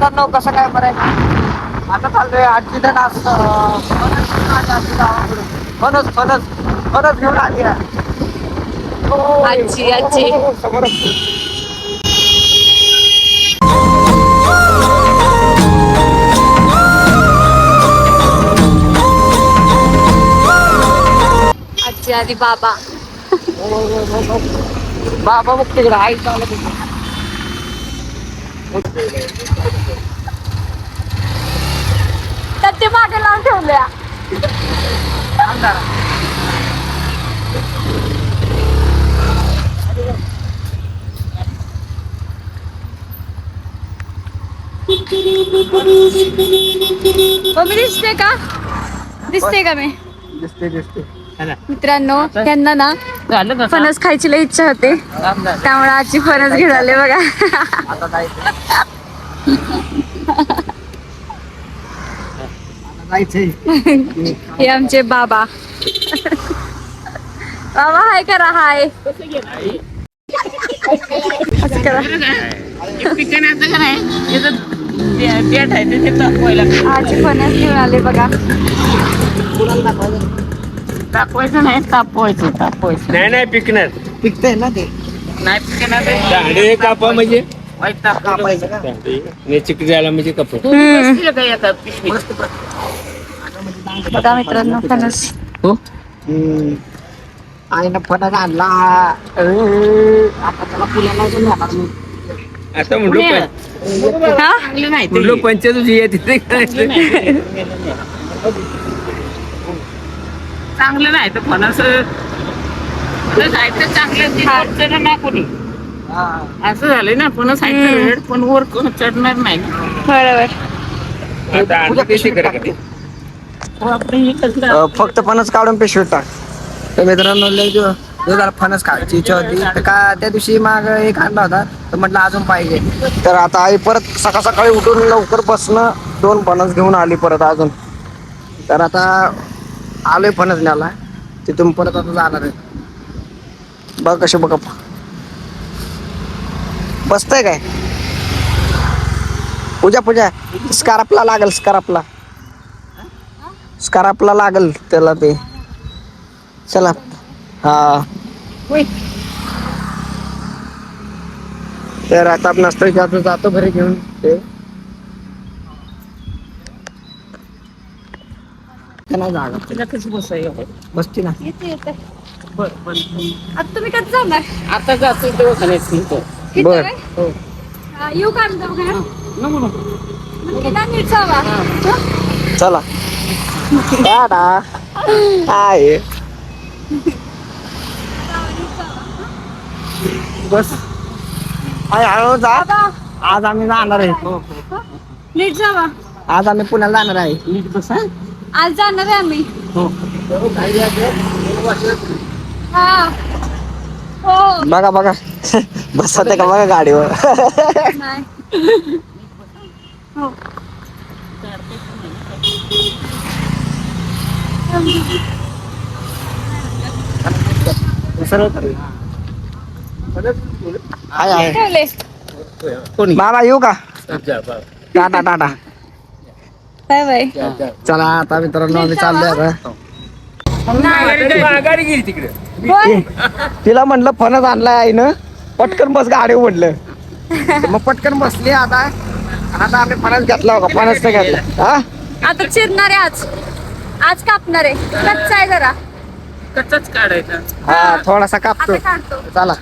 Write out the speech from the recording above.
मित्रांनो कसं काय बरं आता चाललोय आजी जण फणस फणस फणस घेऊन आली आजी आजी समोर आजी आधी बाबा बाबा बघ तिकडे आई चालत तर ते मागे लावून ठेवल्या मम्मी दिसते का मी दिसते दिसते मित्रांनो त्यांना ना फणस खायची लई इच्छा होते त्यामुळे आजी फणस घेऊन आले बघा आता जायचंय हे आमचे बाबा बाबा हाय करा हाय असं करा आजी फणस घेऊन आले बघा तापवायचं नाही तापवायचं नाही नाही पिकणार पिकतंय ना ते नाही पिकणार दांडे कापा म्हणजे कापायचं का चिक जायला म्हणजे कापा बघा मित्रांनो फणस हो आईनं फणस आणला आता त्याला पुण्याला जाणार मी आता म्हणलो हा म्हणलो पंचायत तिथे चांगलं नाही तर फणस जायचं चांगलं ना कोणी असं झालंय ना फणस रेड पण वर कोण चढणार नाही बरोबर फक्त फणस काढून पिशवीत टाक तर मित्रांनो लय जरा फणस खायची इच्छा होती तर का त्या दिवशी माग एक आणला होता तर म्हटलं अजून पाहिजे तर आता आई परत सकाळ सकाळी उठून लवकर बसणं 2 फणस घेऊन आली परत अजून तर आता आलोय फणस न्याला तिथून परत आता जाणार आहे बघ कसे बघ बसतंय काय पूजा स्कार्फला लागल स्कार्फला लागल त्याला ते चला हा तर आता नसतं जातो घरी घेऊन ते नाही जागा तिला कसं बसायचं बसती ना येते बर आता तुम्ही कधी जाणार आता जातो दवाखान्यात नेतो. बर हो येऊ का आम्ही दवाखान्यात? नको नीट जावा चला टाटा आहे बस हळू जा आज आम्ही जाणार आहे नीट जावा आज आम्ही पुण्याला जाणार आहे नीट बसा आज जाणार आहे आम्ही हो हा हो बघा बसत का बघा गाडीवर नाही हो सरळ आहे ठेवले कोणी बाबा येऊ का टाटा बाय बाय चला आता मित्रांनो आम्ही चाललोय आता गाडी गेली तिकडे होय तिला म्हणलं फणस आणलाय आईनं पटकन बस गाडी म्हणलं मग पटकन बसली आता आम्ही फणस घेतला का फणस तर घेतला हा आता चिरणार आहे आज कापणार आहे कच्चा आहे जरा कच्चाच काढायचा हा थोडासा कापतो आता काढतो चला